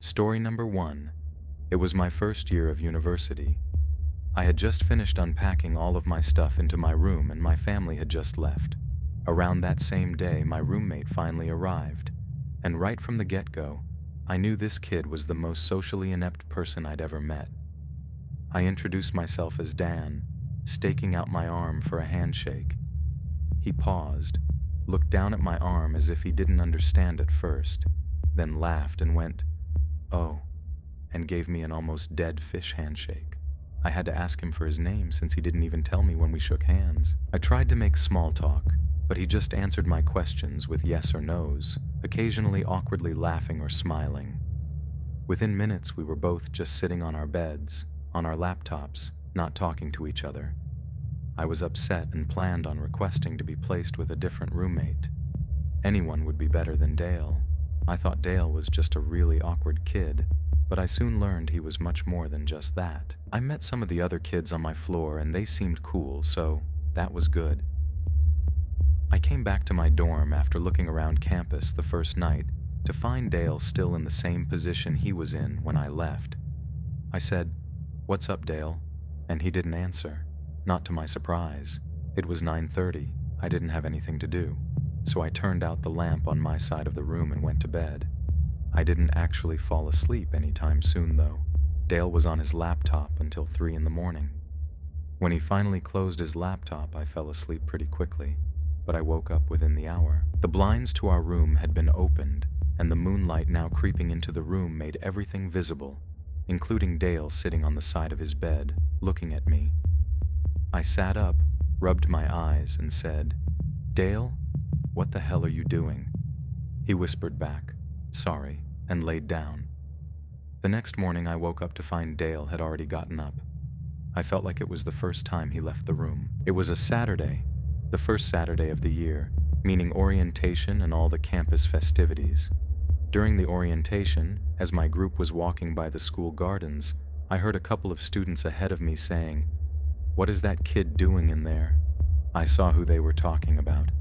Story number 1. It was my first year of university. I had just finished unpacking all of my stuff into my room and my family had just left. Around that same day, my roommate finally arrived, and right from the get-go, I knew this kid was the most socially inept person I'd ever met. I introduced myself as Dan, staking out my arm for a handshake. He paused, looked down at my arm as if he didn't understand at first, then laughed and went, "Oh," and gave me an almost dead fish handshake. I had to ask him for his name since he didn't even tell me when we shook hands. I tried to make small talk, but he just answered my questions with yes or no's, occasionally awkwardly laughing or smiling. Within minutes, we were both just sitting on our beds, on our laptops, not talking to each other. I was upset and planned on requesting to be placed with a different roommate. Anyone would be better than Dale. I thought Dale was just a really awkward kid, but I soon learned he was much more than just that. I met some of the other kids on my floor and they seemed cool, so that was good. I came back to my dorm after looking around campus the first night to find Dale still in the same position he was in when I left. I said, "What's up, Dale?" And he didn't answer. Not to my surprise. It was 9:30. I didn't have anything to do, so I turned out the lamp on my side of the room and went to bed. I didn't actually fall asleep anytime soon, though. Dale was on his laptop until 3 in the morning. When he finally closed his laptop, I fell asleep pretty quickly, but I woke up within the hour. The blinds to our room had been opened, and the moonlight now creeping into the room made everything visible, including Dale sitting on the side of his bed, looking at me. I sat up, rubbed my eyes, and said, "Dale, what the hell are you doing?" He whispered back, "Sorry," and laid down. The next morning I woke up to find Dale had already gotten up. I felt like it was the first time he left the room. It was a Saturday, the first Saturday of the year, meaning orientation and all the campus festivities. During the orientation, as my group was walking by the school gardens, I heard a couple of students ahead of me saying, "What is that kid doing in there?" I saw who they were talking about.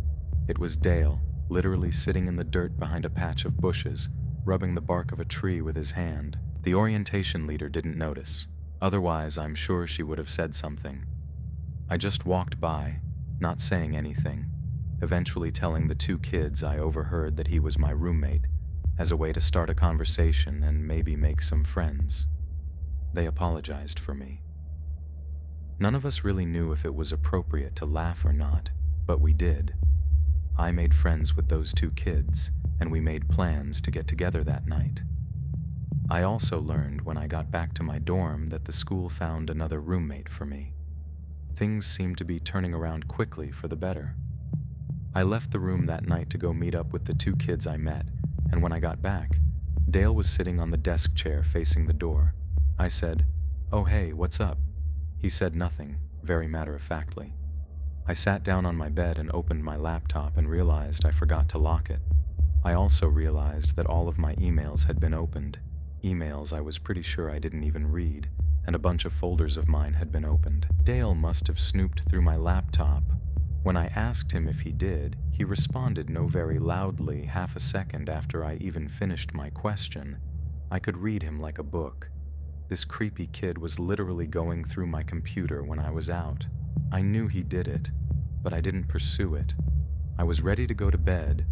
It was Dale, literally sitting in the dirt behind a patch of bushes, rubbing the bark of a tree with his hand. The orientation leader didn't notice. Otherwise, I'm sure she would have said something. I just walked by, not saying anything, eventually telling the two kids I overheard that he was my roommate, as a way to start a conversation and maybe make some friends. They apologized for me. None of us really knew if it was appropriate to laugh or not, but we did. I made friends with those two kids, and we made plans to get together that night. I also learned when I got back to my dorm that the school found another roommate for me. Things seemed to be turning around quickly for the better. I left the room that night to go meet up with the two kids I met, and when I got back, Dale was sitting on the desk chair facing the door. I said, "Oh hey, what's up?" He said nothing, very matter-of-factly. I sat down on my bed and opened my laptop and realized I forgot to lock it. I also realized that all of my emails had been opened, emails I was pretty sure I didn't even read, and a bunch of folders of mine had been opened. Dale must have snooped through my laptop. When I asked him if he did, he responded no very loudly half a second after I even finished my question. I could read him like a book. This creepy kid was literally going through my computer when I was out. I knew he did it, but I didn't pursue it. I was ready to go to bed,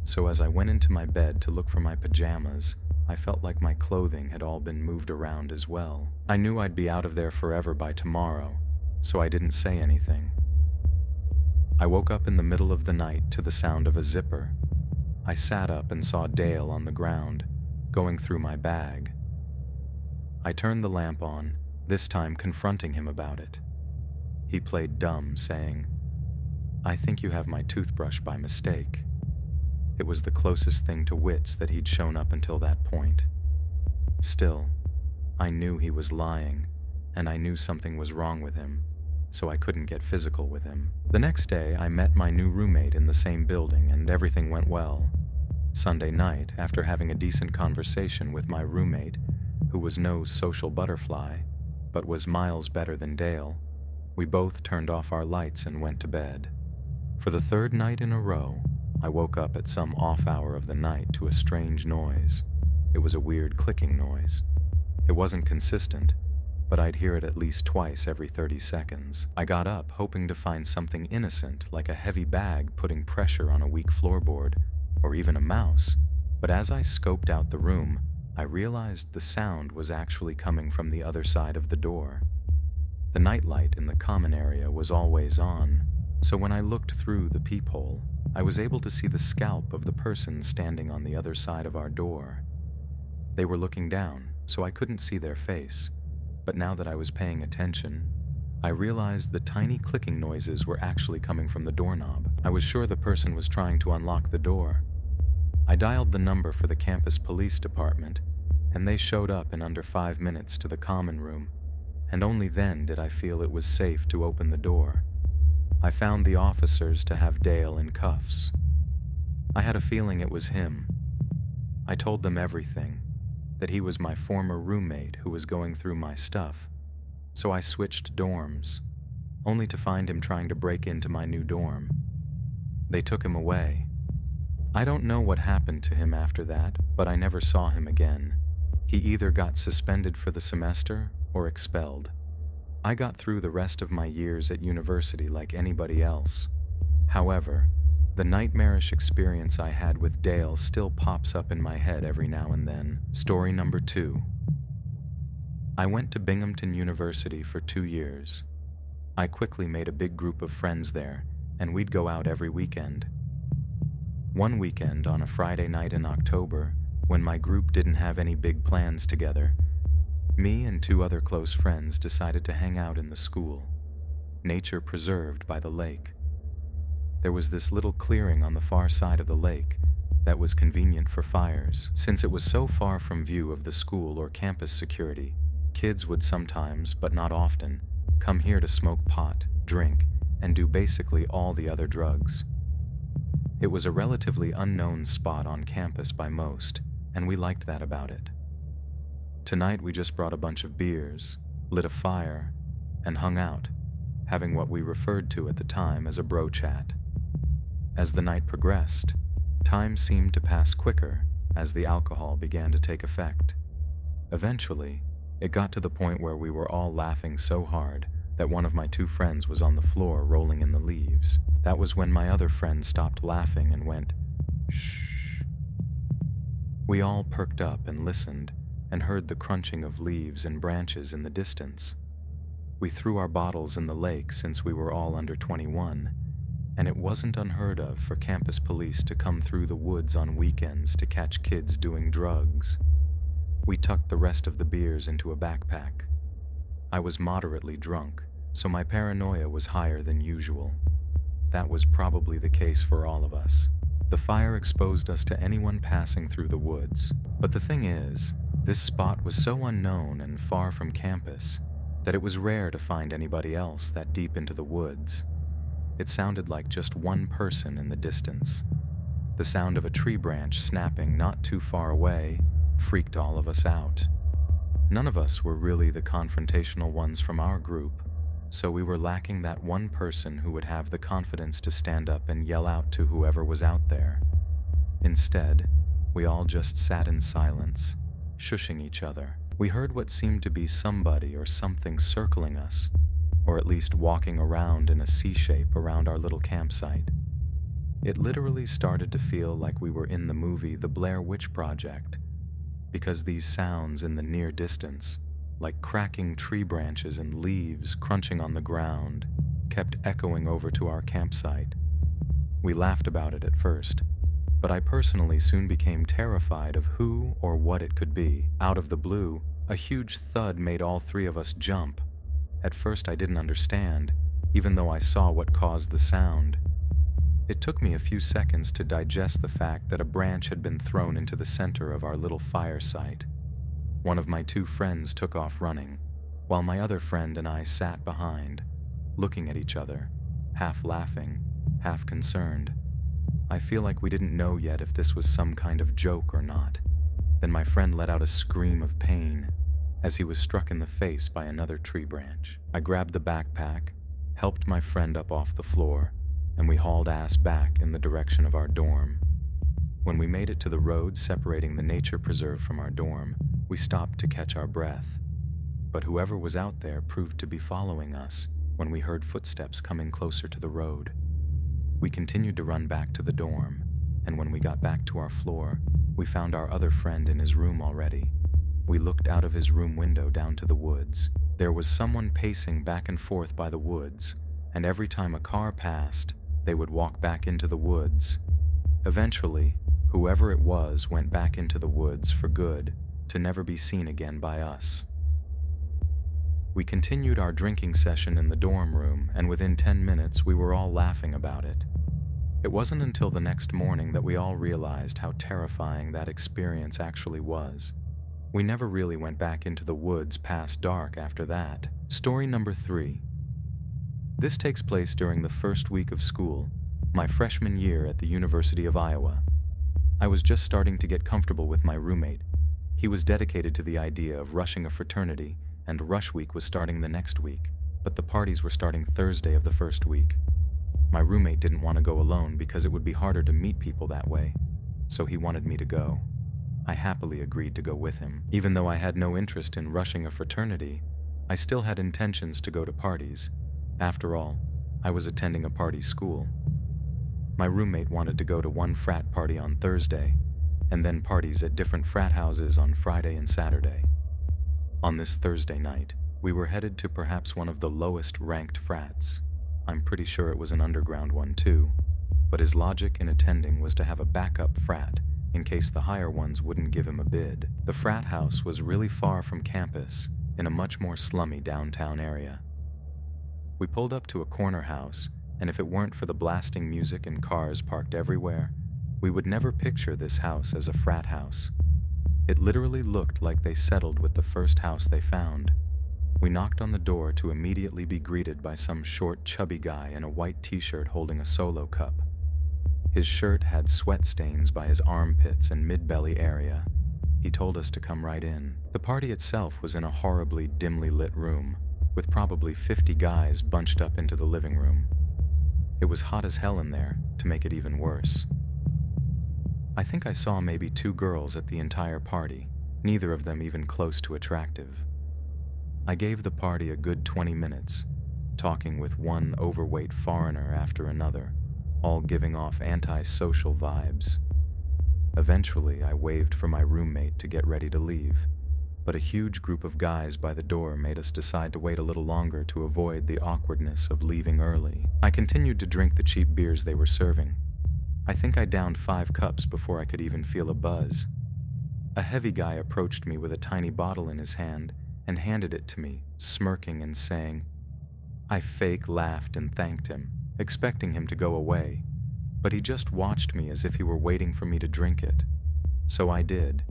so as I went into my bed to look for my pajamas, I felt like my clothing had all been moved around as well. I knew I'd be out of there forever by tomorrow, so I didn't say anything. I woke up in the middle of the night to the sound of a zipper. I sat up and saw Dale on the ground, going through my bag. I turned the lamp on, this time confronting him about it. He played dumb, saying, "I think you have my toothbrush by mistake." It was the closest thing to wits that he'd shown up until that point. Still, I knew he was lying, and I knew something was wrong with him, so I couldn't get physical with him. The next day, I met my new roommate in the same building, and everything went well. Sunday night, after having a decent conversation with my roommate, who was no social butterfly, but was miles better than Dale, we both turned off our lights and went to bed. For the third night in a row, I woke up at some off hour of the night to a strange noise. It was a weird clicking noise. It wasn't consistent, but I'd hear it at least twice every 30 seconds. I got up, hoping to find something innocent, like a heavy bag putting pressure on a weak floorboard, or even a mouse. But as I scoped out the room, I realized the sound was actually coming from the other side of the door. The nightlight in the common area was always on, so when I looked through the peephole, I was able to see the scalp of the person standing on the other side of our door. They were looking down, so I couldn't see their face, but now that I was paying attention, I realized the tiny clicking noises were actually coming from the doorknob. I was sure the person was trying to unlock the door. I dialed the number for the campus police department, and they showed up in under 5 minutes to the common room, and only then did I feel it was safe to open the door. I found the officers to have Dale in cuffs. I had a feeling it was him. I told them everything, that he was my former roommate who was going through my stuff, so I switched dorms, only to find him trying to break into my new dorm. They took him away. I don't know what happened to him after that, but I never saw him again. He either got suspended for the semester or expelled. I got through the rest of my years at university like anybody else. However, the nightmarish experience I had with Dale still pops up in my head every now and then. Story number 2. I went to Binghamton University for 2 years. I quickly made a big group of friends there, and we'd go out every weekend. One weekend on a Friday night in October, when my group didn't have any big plans together, me and 2 other close friends decided to hang out in the school, nature preserved by the lake. There was this little clearing on the far side of the lake that was convenient for fires. Since it was so far from view of the school or campus security, kids would sometimes, but not often, come here to smoke pot, drink, and do basically all the other drugs. It was a relatively unknown spot on campus by most, and we liked that about it. Tonight we just brought a bunch of beers, lit a fire, and hung out, having what we referred to at the time as a bro chat. As the night progressed, time seemed to pass quicker as the alcohol began to take effect. Eventually, it got to the point where we were all laughing so hard that one of my 2 friends was on the floor rolling in the leaves. That was when my other friend stopped laughing and went, "Shh." We all perked up and listened and heard the crunching of leaves and branches in the distance. We threw our bottles in the lake since we were all under 21, and it wasn't unheard of for campus police to come through the woods on weekends to catch kids doing drugs. We tucked the rest of the beers into a backpack. I was moderately drunk, so my paranoia was higher than usual. That was probably the case for all of us. The fire exposed us to anyone passing through the woods. But the thing is, this spot was so unknown and far from campus that it was rare to find anybody else that deep into the woods. It sounded like just one person in the distance. The sound of a tree branch snapping not too far away freaked all of us out. None of us were really the confrontational ones from our group, so we were lacking that one person who would have the confidence to stand up and yell out to whoever was out there. Instead, we all just sat in silence, shushing each other. We heard what seemed to be somebody or something circling us, or at least walking around in a C-shape around our little campsite. It literally started to feel like we were in the movie The Blair Witch Project, because these sounds in the near distance, like cracking tree branches and leaves crunching on the ground, kept echoing over to our campsite. We laughed about it at first, but I personally soon became terrified of who or what it could be. Out of the blue, a huge thud made all 3 of us jump. At first I didn't understand, even though I saw what caused the sound. It took me a few seconds to digest the fact that a branch had been thrown into the center of our little fire site. One of my 2 friends took off running, while my other friend and I sat behind, looking at each other, half laughing, half concerned. I feel like we didn't know yet if this was some kind of joke or not. Then my friend let out a scream of pain as he was struck in the face by another tree branch. I grabbed the backpack, helped my friend up off the floor, and we hauled ass back in the direction of our dorm. When we made it to the road separating the nature preserve from our dorm, we stopped to catch our breath. But whoever was out there proved to be following us when we heard footsteps coming closer to the road. We continued to run back to the dorm, and when we got back to our floor, we found our other friend in his room already. We looked out of his room window down to the woods. There was someone pacing back and forth by the woods, and every time a car passed, they would walk back into the woods. Eventually, whoever it was went back into the woods for good, to never be seen again by us. We continued our drinking session in the dorm room, and within 10 minutes we were all laughing about it. It wasn't until the next morning that we all realized how terrifying that experience actually was. We never really went back into the woods past dark after that. Story number 3. This takes place during the first week of school, my freshman year at the University of Iowa. I was just starting to get comfortable with my roommate. He was dedicated to the idea of rushing a fraternity, and rush week was starting the next week, but the parties were starting Thursday of the first week. My roommate didn't want to go alone because it would be harder to meet people that way, so he wanted me to go. I happily agreed to go with him. Even though I had no interest in rushing a fraternity, I still had intentions to go to parties. After all, I was attending a party school. My roommate wanted to go to one frat party on Thursday, and then parties at different frat houses on Friday and Saturday. On this Thursday night, we were headed to perhaps one of the lowest ranked frats. I'm pretty sure it was an underground one too, but his logic in attending was to have a backup frat in case the higher ones wouldn't give him a bid. The frat house was really far from campus, in a much more slummy downtown area. We pulled up to a corner house, and if it weren't for the blasting music and cars parked everywhere, we would never picture this house as a frat house. It literally looked like they settled with the first house they found. We knocked on the door to immediately be greeted by some short, chubby guy in a white t-shirt holding a Solo cup. His shirt had sweat stains by his armpits and mid-belly area. He told us to come right in. The party itself was in a horribly dimly lit room, with probably 50 guys bunched up into the living room. It was hot as hell in there, to make it even worse. I think I saw maybe 2 girls at the entire party, neither of them even close to attractive. I gave the party a good 20 minutes, talking with one overweight foreigner after another, all giving off anti-social vibes. Eventually, I waved for my roommate to get ready to leave, but a huge group of guys by the door made us decide to wait a little longer to avoid the awkwardness of leaving early. I continued to drink the cheap beers they were serving. I think I downed 5 cups before I could even feel a buzz. A heavy guy approached me with a tiny bottle in his hand and handed it to me, smirking and saying. I fake laughed and thanked him, expecting him to go away, but he just watched me as if he were waiting for me to drink it. So I did.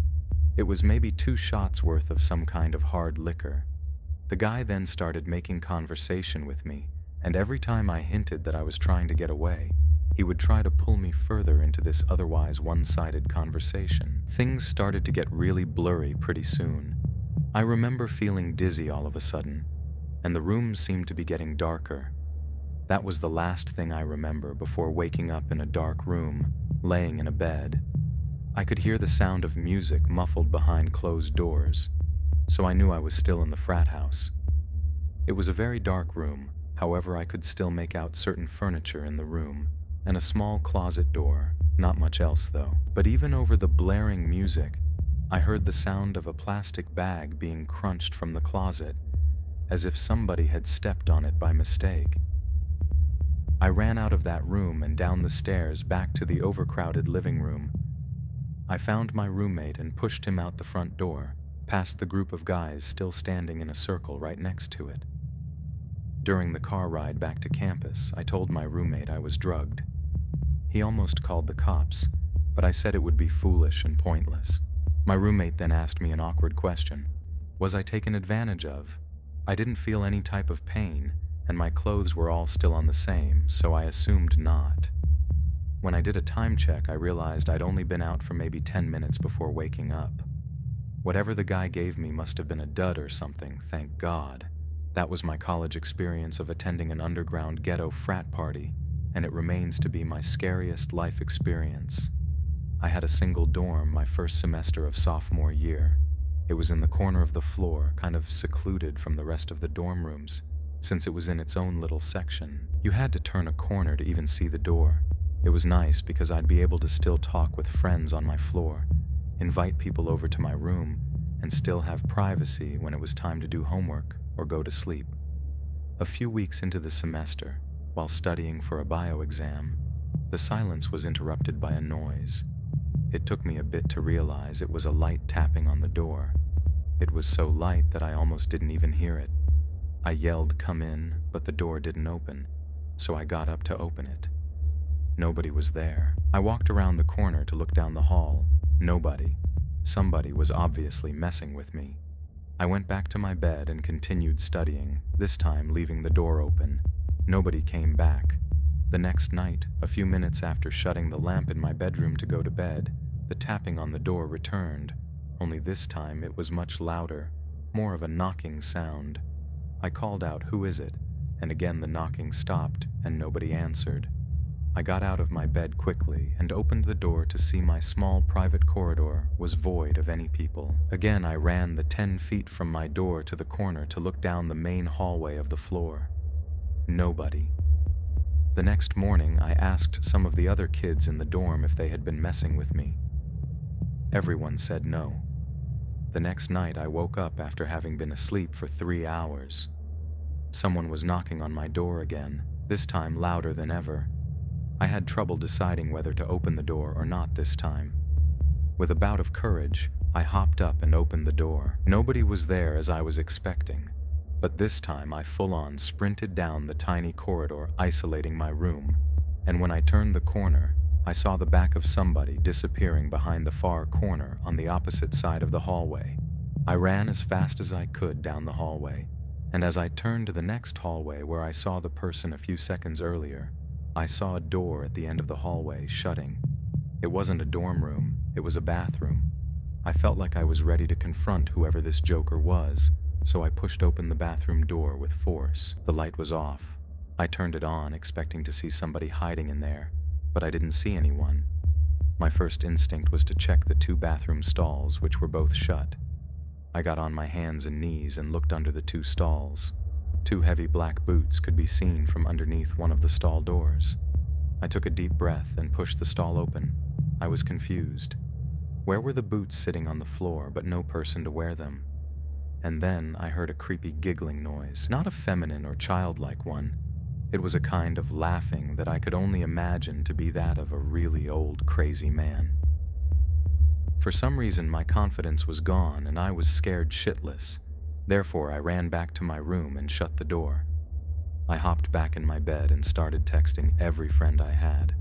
It was maybe 2 shots worth of some kind of hard liquor. The guy then started making conversation with me, and every time I hinted that I was trying to get away, he would try to pull me further into this otherwise one-sided conversation. Things started to get really blurry pretty soon. I remember feeling dizzy all of a sudden, and the room seemed to be getting darker. That was the last thing I remember before waking up in a dark room, laying in a bed. I could hear the sound of music muffled behind closed doors, so I knew I was still in the frat house. It was a very dark room, however I could still make out certain furniture in the room, and a small closet door, not much else though. But even over the blaring music, I heard the sound of a plastic bag being crunched from the closet, as if somebody had stepped on it by mistake. I ran out of that room and down the stairs back to the overcrowded living room. I found my roommate and pushed him out the front door, past the group of guys still standing in a circle right next to it. During the car ride back to campus, I told my roommate I was drugged. He almost called the cops, but I said it would be foolish and pointless. My roommate then asked me an awkward question. Was I taken advantage of? I didn't feel any type of pain, and my clothes were all still on the same, so I assumed not. When I did a time check, I realized I'd only been out for maybe 10 minutes before waking up. Whatever the guy gave me must have been a dud or something, thank God. That was my college experience of attending an underground ghetto frat party, and it remains to be my scariest life experience. I had a single dorm my first semester of sophomore year. It was in the corner of the floor, kind of secluded from the rest of the dorm rooms, since it was in its own little section. You had to turn a corner to even see the door. It was nice because I'd be able to still talk with friends on my floor, invite people over to my room, and still have privacy when it was time to do homework or go to sleep. A few weeks into the semester, while studying for a bio exam, the silence was interrupted by a noise. It took me a bit to realize it was a light tapping on the door. It was so light that I almost didn't even hear it. I yelled, "Come in," but the door didn't open, so I got up to open it. Nobody was there. I walked around the corner to look down the hall. Nobody. Somebody was obviously messing with me. I went back to my bed and continued studying, this time leaving the door open. Nobody came back. The next night, a few minutes after shutting the lamp in my bedroom to go to bed, the tapping on the door returned, only this time it was much louder, more of a knocking sound. I called out, "Who is it?" And again the knocking stopped and nobody answered. I got out of my bed quickly and opened the door to see my small private corridor was void of any people. Again I ran the 10 feet from my door to the corner to look down the main hallway of the floor. Nobody. The next morning I asked some of the other kids in the dorm if they had been messing with me. Everyone said no. The next night I woke up after having been asleep for 3 hours. Someone was knocking on my door again, this time louder than ever. I had trouble deciding whether to open the door or not this time. With a bout of courage, I hopped up and opened the door. Nobody was there as I was expecting, but this time I full-on sprinted down the tiny corridor isolating my room, and when I turned the corner, I saw the back of somebody disappearing behind the far corner on the opposite side of the hallway. I ran as fast as I could down the hallway, and as I turned to the next hallway where I saw the person a few seconds earlier, I saw a door at the end of the hallway shutting. It wasn't a dorm room, it was a bathroom. I felt like I was ready to confront whoever this joker was, so I pushed open the bathroom door with force. The light was off. I turned it on, expecting to see somebody hiding in there, but I didn't see anyone. My first instinct was to check the 2 bathroom stalls, which were both shut. I got on my hands and knees and looked under the 2 stalls. 2 heavy black boots could be seen from underneath one of the stall doors. I took a deep breath and pushed the stall open. I was confused. Where were the boots sitting on the floor, but no person to wear them? And then I heard a creepy giggling noise, not a feminine or childlike one. It was a kind of laughing that I could only imagine to be that of a really old, crazy man. For some reason, my confidence was gone and I was scared shitless. Therefore, I ran back to my room and shut the door. I hopped back in my bed and started texting every friend I had.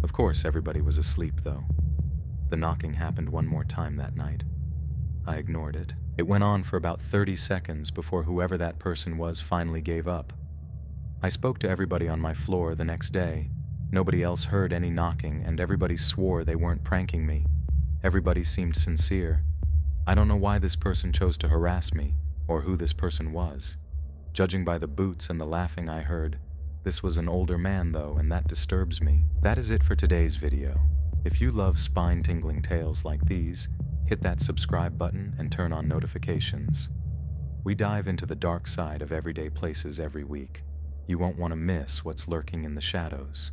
Of course, everybody was asleep, though. The knocking happened one more time that night. I ignored it. It went on for about 30 seconds before whoever that person was finally gave up. I spoke to everybody on my floor the next day. Nobody else heard any knocking, and everybody swore they weren't pranking me. Everybody seemed sincere. I don't know why this person chose to harass me, or who this person was. Judging by the boots and the laughing I heard, this was an older man though, and that disturbs me. That is it for today's video. If you love spine-tingling tales like these, hit that subscribe button and turn on notifications. We dive into the dark side of everyday places every week. You won't want to miss what's lurking in the shadows.